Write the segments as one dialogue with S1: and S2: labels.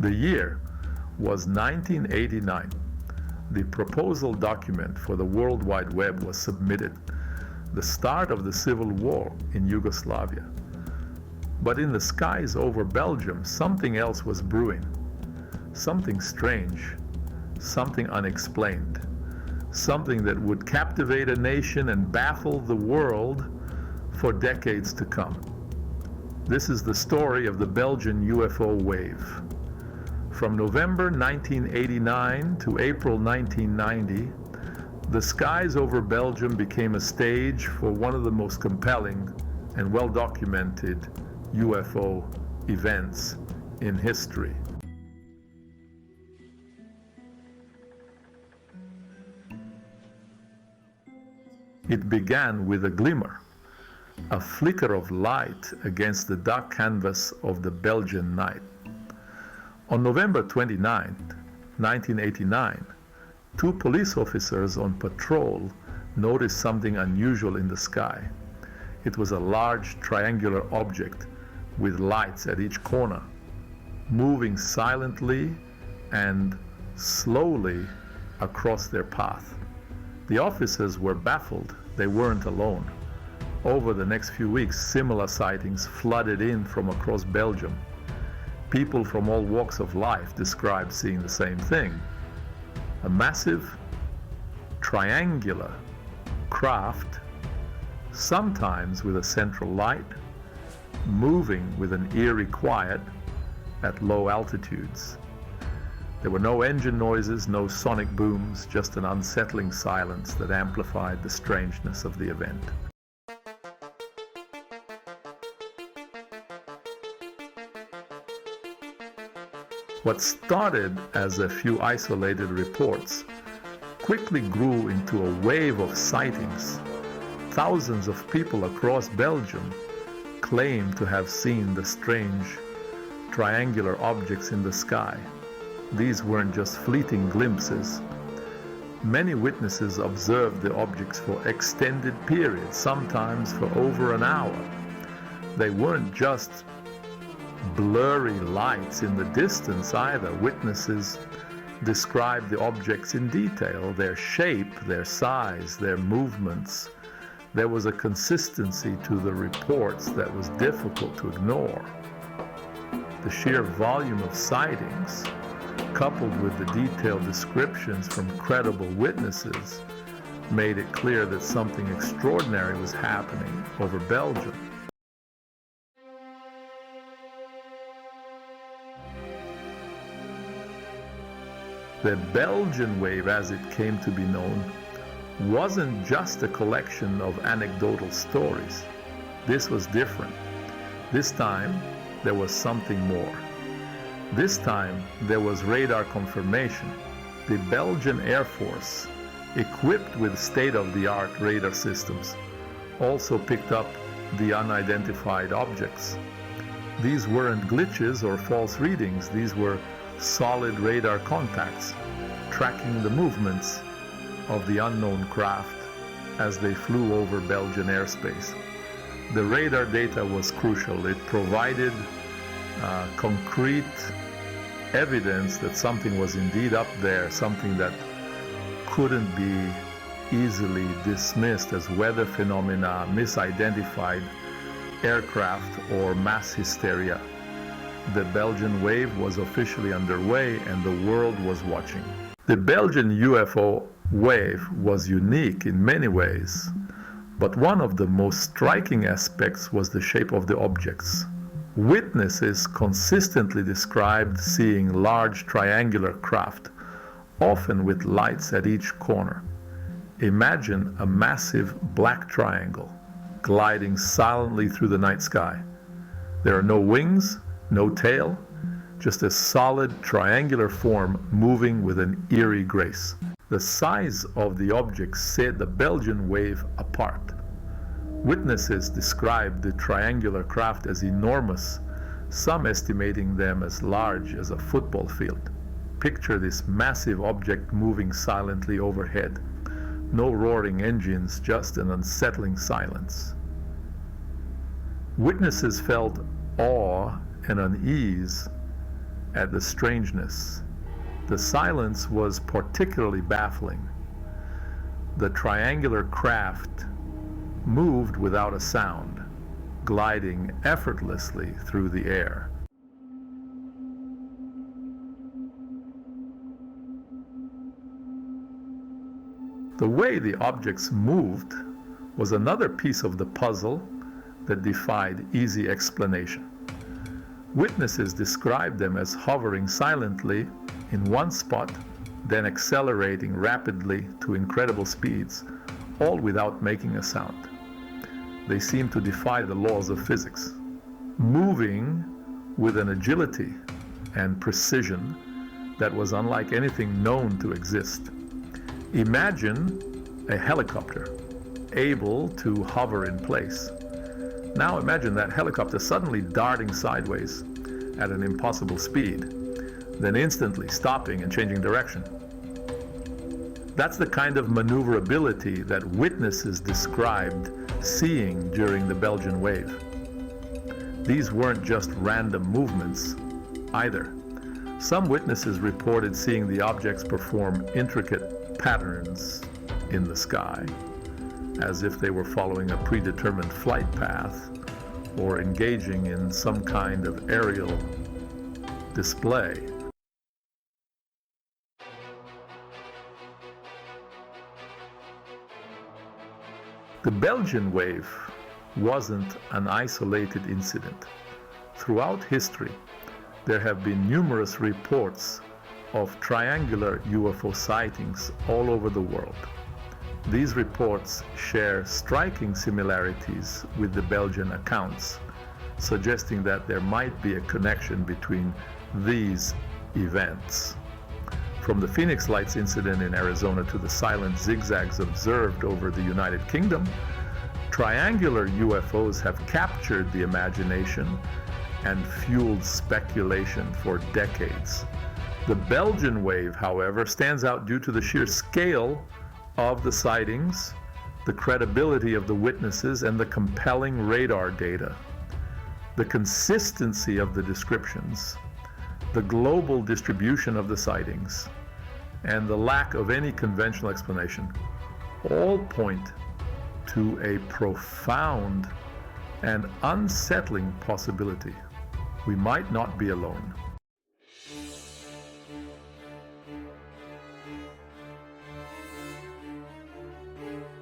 S1: The year was 1989. The proposal document for the World Wide Web was submitted, the start of the civil war in Yugoslavia. But in the skies over Belgium, something else was brewing. Something strange, something unexplained, something that would captivate a nation and baffle the world for decades to come. This is the story of the Belgian UFO Wave. From November 1989 to April 1990, the skies over Belgium became a stage for one of the most compelling and well-documented UFO events in history. It began with a glimmer, a flicker of light against the dark canvas of the Belgian night. On November 29, 1989, two police officers on patrol noticed something unusual in the sky. It was a large triangular object with lights at each corner, moving silently and slowly across their path. The officers were baffled. They weren't alone. Over the next few weeks, similar sightings flooded in from across Belgium. People from all walks of life described seeing the same thing. A massive, triangular craft, sometimes with a central light, moving with an eerie quiet at low altitudes. There were no engine noises, no sonic booms, just an unsettling silence that amplified the strangeness of the event. What started as a few isolated reports quickly grew into a wave of sightings. Thousands of people across Belgium claimed to have seen the strange triangular objects in the sky. These weren't just fleeting glimpses. Many witnesses observed the objects for extended periods, sometimes for over an hour. They weren't just blurry lights in the distance either. Witnesses described the objects in detail, their shape, their size, their movements. There was a consistency to the reports that was difficult to ignore. The sheer volume of sightings, coupled with the detailed descriptions from credible witnesses, made it clear that something extraordinary was happening over Belgium. The Belgian wave, as it came to be known, wasn't just a collection of anecdotal stories. This was different. This time, there was something more. This time, there was radar confirmation. The Belgian Air Force, equipped with state-of-the-art radar systems, also picked up the unidentified objects. These weren't glitches or false readings. These were solid radar contacts, tracking the movements of the unknown craft as they flew over Belgian airspace. The radar data was crucial. It provided concrete evidence that something was indeed up there, something that couldn't be easily dismissed as weather phenomena, misidentified aircraft, or mass hysteria. The Belgian wave was officially underway and the world was watching. The Belgian UFO wave was unique in many ways, but one of the most striking aspects was the shape of the objects. Witnesses consistently described seeing large triangular craft, often with lights at each corner. Imagine a massive black triangle gliding silently through the night sky. There are no wings, no tail, just a solid triangular form moving with an eerie grace. The size of the objects set the Belgian wave apart. Witnesses described the triangular craft as enormous, some estimating them as large as a football field. Picture this massive object moving silently overhead. No roaring engines, just an unsettling silence. Witnesses felt awe and unease at the strangeness. The silence was particularly baffling. The triangular craft moved without a sound, gliding effortlessly through the air. The way the objects moved was another piece of the puzzle that defied easy explanation. Witnesses described them as hovering silently in one spot, then accelerating rapidly to incredible speeds, all without making a sound. They seemed to defy the laws of physics, moving with an agility and precision that was unlike anything known to exist. Imagine a helicopter able to hover in place. Now imagine that helicopter suddenly darting sideways at an impossible speed, then instantly stopping and changing direction. That's the kind of maneuverability that witnesses described seeing during the Belgian wave. These weren't just random movements either. Some witnesses reported seeing the objects perform intricate patterns in the sky, as if they were following a predetermined flight path or engaging in some kind of aerial display. The Belgian wave wasn't an isolated incident. Throughout history, there have been numerous reports of triangular UFO sightings all over the world. These reports share striking similarities with the Belgian accounts, suggesting that there might be a connection between these events. From the Phoenix Lights incident in Arizona to the silent zigzags observed over the United Kingdom, triangular UFOs have captured the imagination and fueled speculation for decades. The Belgian wave, however, stands out due to the sheer scale of the sightings, the credibility of the witnesses, and the compelling radar data. The consistency of the descriptions, the global distribution of the sightings, and the lack of any conventional explanation all point to a profound and unsettling possibility. We might not be alone.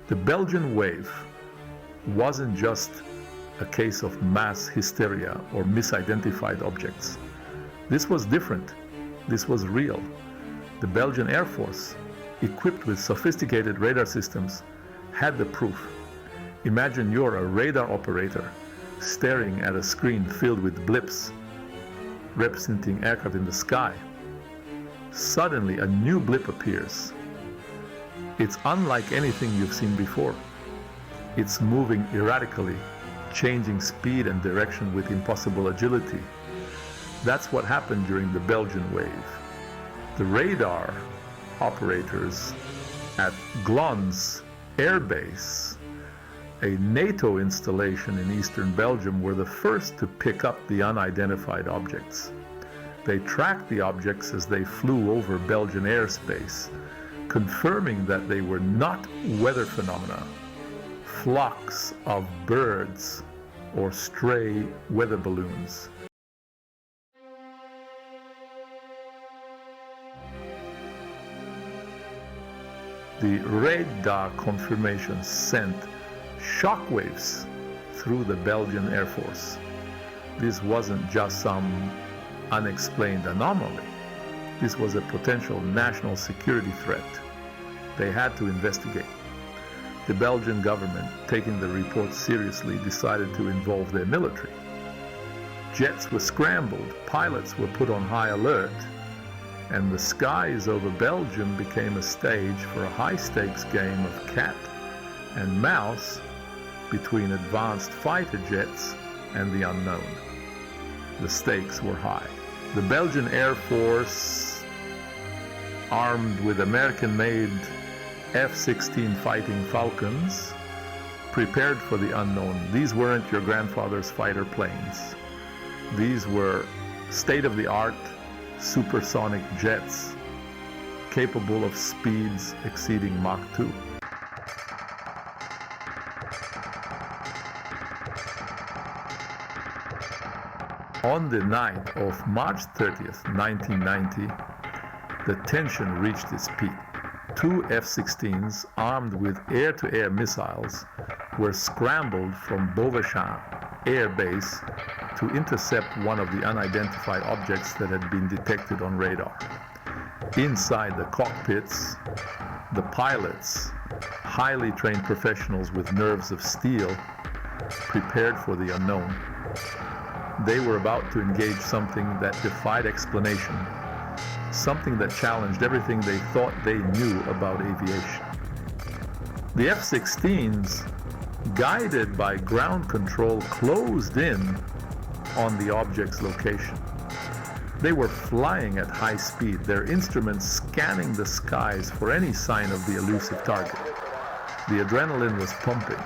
S1: The Belgian wave wasn't just a case of mass hysteria or misidentified objects. This was different. This was real. The Belgian Air Force, equipped with sophisticated radar systems, had the proof. Imagine you're a radar operator staring at a screen filled with blips representing aircraft in the sky. Suddenly, a new blip appears. It's unlike anything you've seen before. It's moving erratically, changing speed and direction with impossible agility. That's what happened during the Belgian wave. The radar operators at Glons Air Base, a NATO installation in eastern Belgium, were the first to pick up the unidentified objects. They tracked the objects as they flew over Belgian airspace, confirming that they were not weather phenomena, flocks of birds, or stray weather balloons. The radar confirmation sent shockwaves through the Belgian Air Force. This wasn't just some unexplained anomaly. This was a potential national security threat. They had to investigate. The Belgian government, taking the report seriously, decided to involve their military. Jets were scrambled, pilots were put on high alert, and the skies over Belgium became a stage for a high-stakes game of cat and mouse between advanced fighter jets and the unknown. The stakes were high. The Belgian Air Force, armed with American-made F-16 Fighting Falcons, prepared for the unknown. These weren't your grandfather's fighter planes. These were state-of-the-art supersonic jets capable of speeds exceeding Mach 2. On the night of March 30th, 1990, the tension reached its peak. Two F-16s armed with air-to-air missiles were scrambled from Beauvais Air Base to intercept one of the unidentified objects that had been detected on radar. Inside the cockpits, the pilots, highly trained professionals with nerves of steel, prepared for the unknown. They were about to engage something that defied explanation, something that challenged everything they thought they knew about aviation. The F-16s, guided by ground control, closed in on the object's location. They were flying at high speed, their instruments scanning the skies for any sign of the elusive target. The adrenaline was pumping.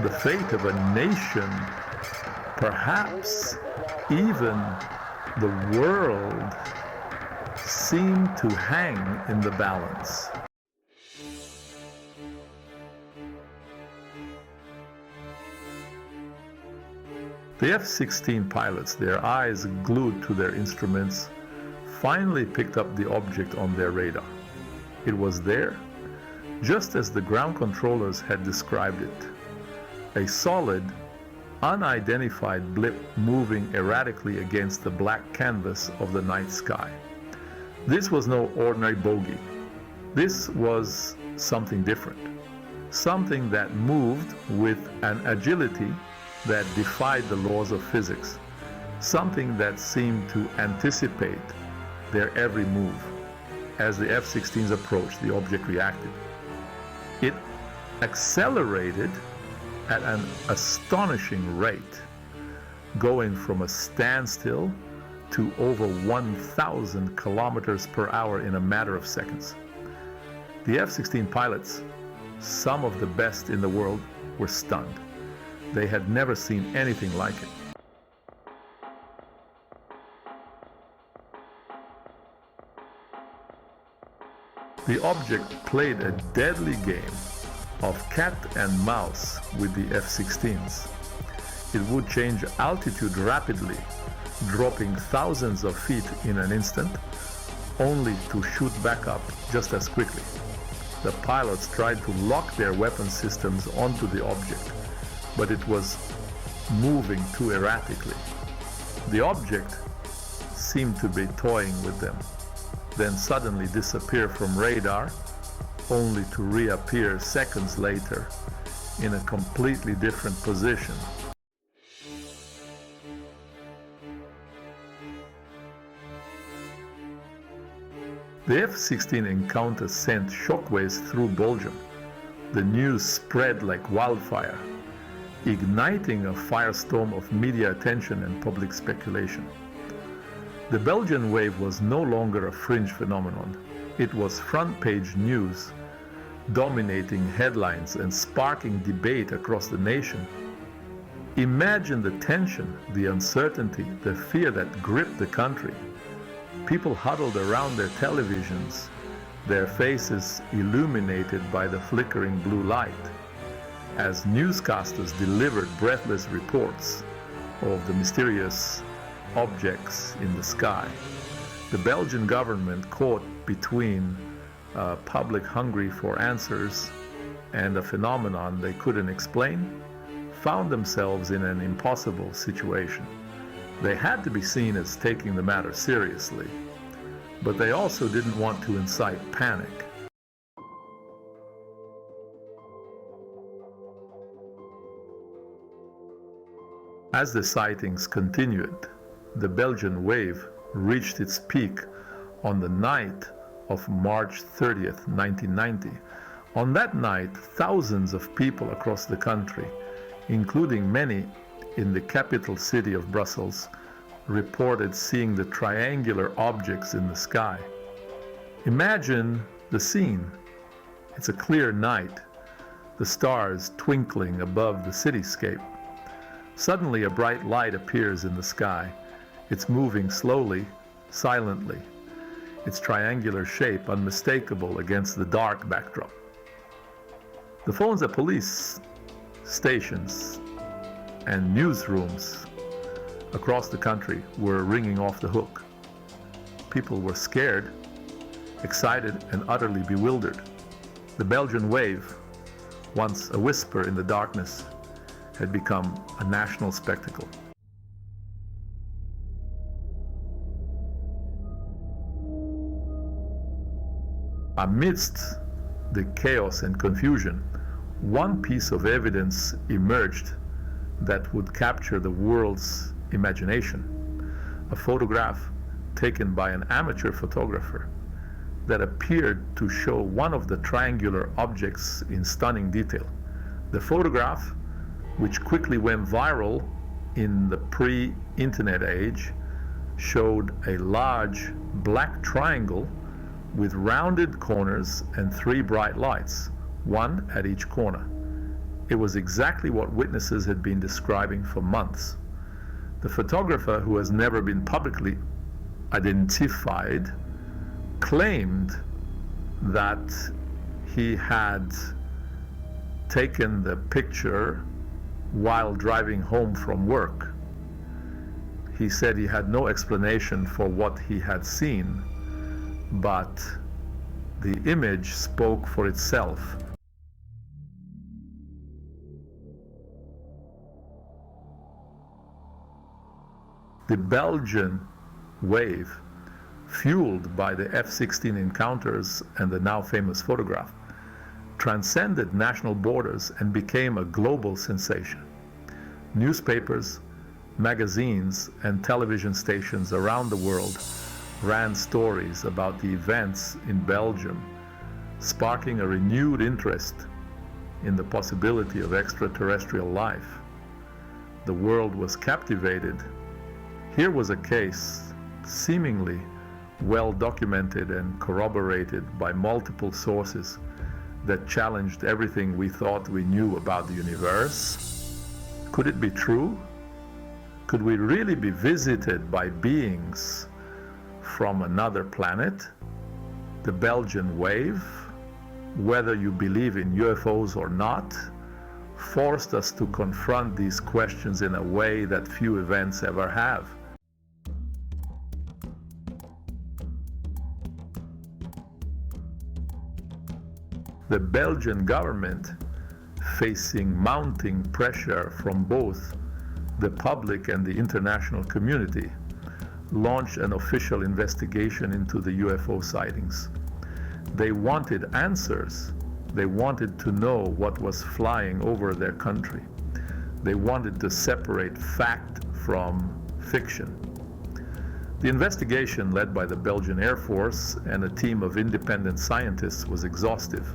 S1: The fate of a nation, perhaps even the world, seemed to hang in the balance. The F-16 pilots, their eyes glued to their instruments, finally picked up the object on their radar. It was there, just as the ground controllers had described it. A solid, unidentified blip moving erratically against the black canvas of the night sky. This was no ordinary bogey. This was something different. Something that moved with an agility that defied the laws of physics. Something that seemed to anticipate their every move. As the F-16s approached, the object reacted. It accelerated at an astonishing rate, going from a standstill to over 1,000 kilometers per hour in a matter of seconds. The F-16 pilots, some of the best in the world, were stunned. They had never seen anything like it. The object played a deadly game of cat and mouse with the F-16s. It would change altitude rapidly, dropping thousands of feet in an instant, only to shoot back up just as quickly. The pilots tried to lock their weapon systems onto the object, but it was moving too erratically. The object seemed to be toying with them, then suddenly disappear from radar, only to reappear seconds later in a completely different position. The F-16 encounter sent shockwaves through Belgium. The news spread like wildfire, igniting a firestorm of media attention and public speculation. The Belgian wave was no longer a fringe phenomenon. It was front-page news, dominating headlines and sparking debate across the nation. Imagine the tension, the uncertainty, the fear that gripped the country. People huddled around their televisions, their faces illuminated by the flickering blue light, as newscasters delivered breathless reports of the mysterious objects in the sky. The Belgian government, caught between a public hungry for answers and a phenomenon they couldn't explain, found themselves in an impossible situation. They had to be seen as taking the matter seriously, but they also didn't want to incite panic. As the sightings continued, the Belgian wave reached its peak on the night of March 30th, 1990. On that night, thousands of people across the country, including many in the capital city of Brussels, reported seeing the triangular objects in the sky. Imagine the scene. It's a clear night, the stars twinkling above the cityscape. Suddenly a bright light appears in the sky. It's moving slowly, silently, its triangular shape unmistakable against the dark backdrop. The phones at police stations and newsrooms across the country were ringing off the hook. People were scared, excited, and utterly bewildered. The Belgian wave, once a whisper in the darkness, had become a national spectacle. Amidst the chaos and confusion, one piece of evidence emerged that would capture the world's imagination. A photograph taken by an amateur photographer that appeared to show one of the triangular objects in stunning detail. The photograph, which quickly went viral in the pre-internet age, showed a large black triangle with rounded corners and 3 bright lights, one at each corner. It was exactly what witnesses had been describing for months. The photographer, who has never been publicly identified, claimed that he had taken the picture while driving home from work. He said he had no explanation for what he had seen, but the image spoke for itself. The Belgian wave, fueled by the F-16 encounters and the now famous photograph, transcended national borders and became a global sensation. Newspapers, magazines, and television stations around the world ran stories about the events in Belgium, sparking a renewed interest in the possibility of extraterrestrial life. The world was captivated. Here was a case seemingly well documented and corroborated by multiple sources that challenged everything we thought we knew about the universe. Could it be true? Could we really be visited by beings from another planet? The Belgian wave, whether you believe in UFOs or not, forced us to confront these questions in a way that few events ever have. The Belgian government, facing mounting pressure from both the public and the international community, launched an official investigation into the UFO sightings. They wanted answers. They wanted to know what was flying over their country. They wanted to separate fact from fiction. The investigation, led by the Belgian Air Force and a team of independent scientists, was exhaustive.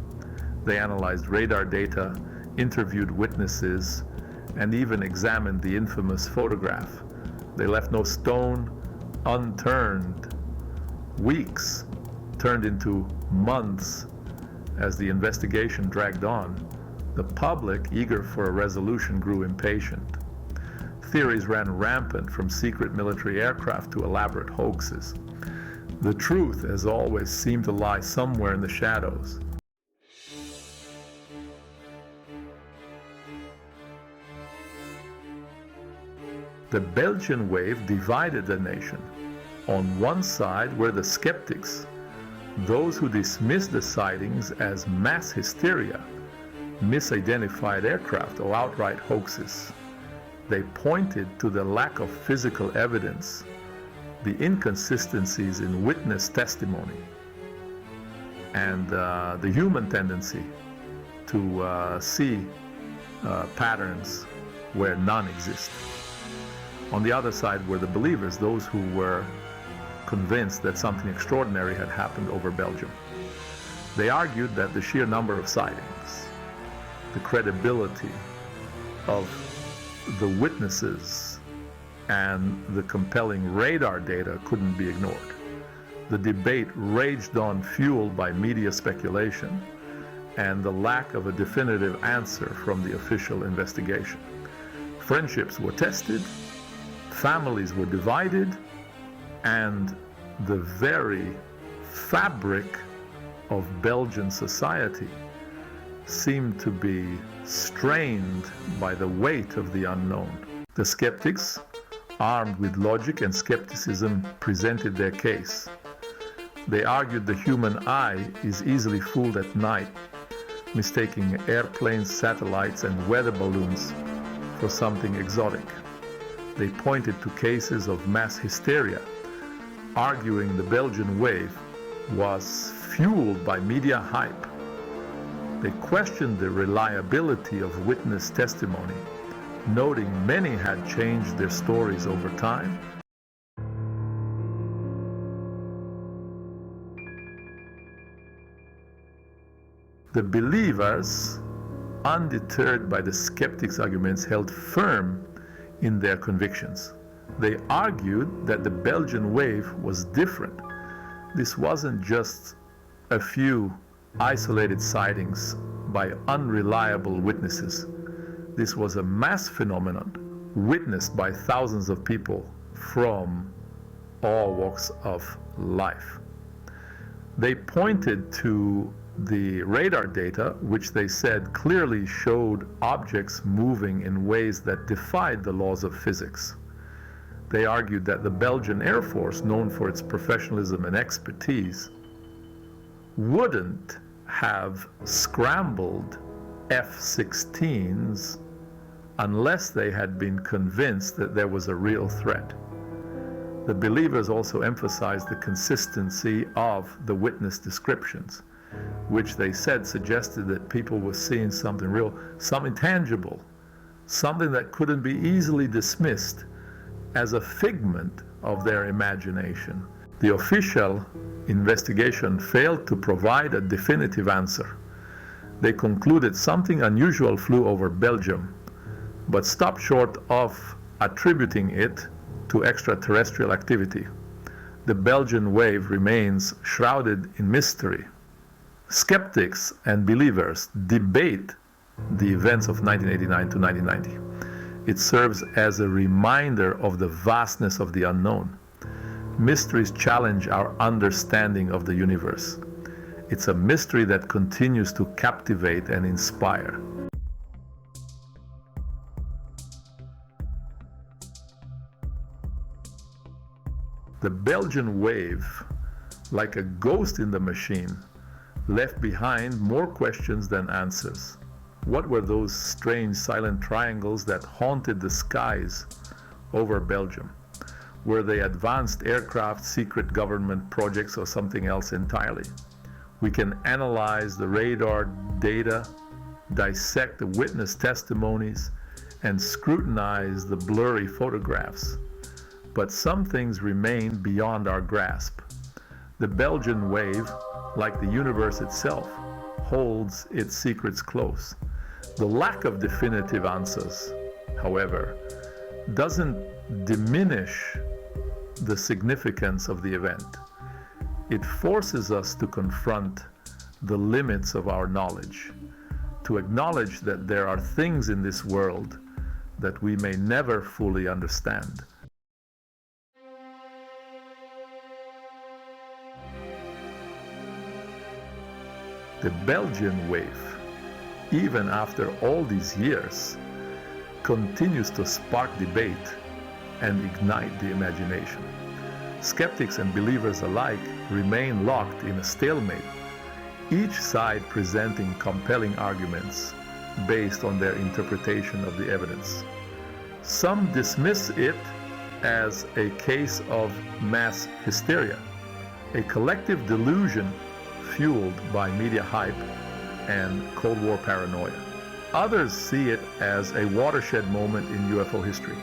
S1: They analyzed radar data, interviewed witnesses, and even examined the infamous photograph. They left no stone unturned. Weeks turned into months as the investigation dragged on. The public, eager for a resolution, grew impatient. Theories ran rampant, from secret military aircraft to elaborate hoaxes. The truth, as always, seemed to lie somewhere in the shadows. The Belgian wave divided the nation. On one side were the skeptics, those who dismissed the sightings as mass hysteria, misidentified aircraft, or outright hoaxes. They pointed to the lack of physical evidence, the inconsistencies in witness testimony, and the human tendency to see patterns where none exist. On the other side were the believers, those who were convinced that something extraordinary had happened over Belgium. They argued that the sheer number of sightings, the credibility of the witnesses, and the compelling radar data couldn't be ignored. The debate raged on, fueled by media speculation and the lack of a definitive answer from the official investigation. Friendships were tested, families were divided, and the very fabric of Belgian society seemed to be strained by the weight of the unknown. The skeptics, armed with logic and skepticism, presented their case. They argued the human eye is easily fooled at night, mistaking airplanes, satellites, and weather balloons for something exotic. They pointed to cases of mass hysteria, arguing the Belgian wave was fueled by media hype. They questioned the reliability of witness testimony, noting many had changed their stories over time. The believers, undeterred by the skeptics' arguments, held firm in their convictions. They argued that the Belgian wave was different. This wasn't just a few isolated sightings by unreliable witnesses. This was a mass phenomenon witnessed by thousands of people from all walks of life. They pointed to the radar data, which they said clearly showed objects moving in ways that defied the laws of physics. They argued that the Belgian Air Force, known for its professionalism and expertise, wouldn't have scrambled F-16s unless they had been convinced that there was a real threat. The believers also emphasized the consistency of the witness descriptions, which they said suggested that people were seeing something real, something tangible, something that couldn't be easily dismissed as a figment of their imagination. The official investigation failed to provide a definitive answer. They concluded something unusual flew over Belgium, but stopped short of attributing it to extraterrestrial activity. The Belgian wave remains shrouded in mystery. Skeptics and believers debate the events of 1989 to 1990. It serves as a reminder of the vastness of the unknown. Mysteries challenge our understanding of the universe. It's a mystery that continues to captivate and inspire. The Belgian wave, like a ghost in the machine, left behind more questions than answers. What were those strange silent triangles that haunted the skies over Belgium? Were they advanced aircraft, secret government projects, or something else entirely? We can analyze the radar data, dissect the witness testimonies, and scrutinize the blurry photographs. But some things remain beyond our grasp. The Belgian wave, like the universe itself, holds its secrets close. The lack of definitive answers, however, doesn't diminish the significance of the event. It forces us to confront the limits of our knowledge, to acknowledge that there are things in this world that we may never fully understand. The Belgian wave, even after all these years, continues to spark debate and ignite the imagination. Skeptics and believers alike remain locked in a stalemate, each side presenting compelling arguments based on their interpretation of the evidence. Some dismiss it as a case of mass hysteria, a collective delusion fueled by media hype and Cold War paranoia. Others see it as a watershed moment in UFO history,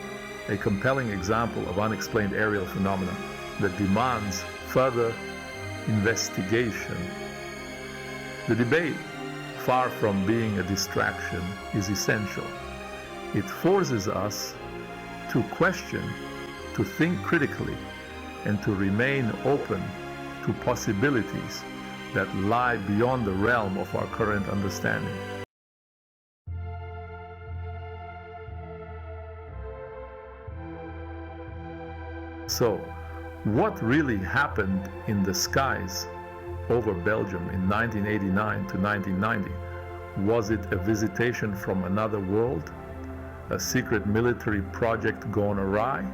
S1: a compelling example of unexplained aerial phenomena that demands further investigation. The debate, far from being a distraction, is essential. It forces us to question, to think critically, and to remain open to possibilities that lie beyond the realm of our current understanding. So, What really happened in the skies over Belgium in 1989 to 1990? Was it a visitation from another world, a secret military project gone awry,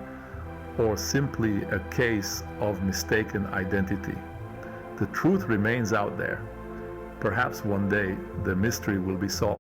S1: or simply a case of mistaken identity? The truth remains out there. Perhaps one day the mystery will be solved.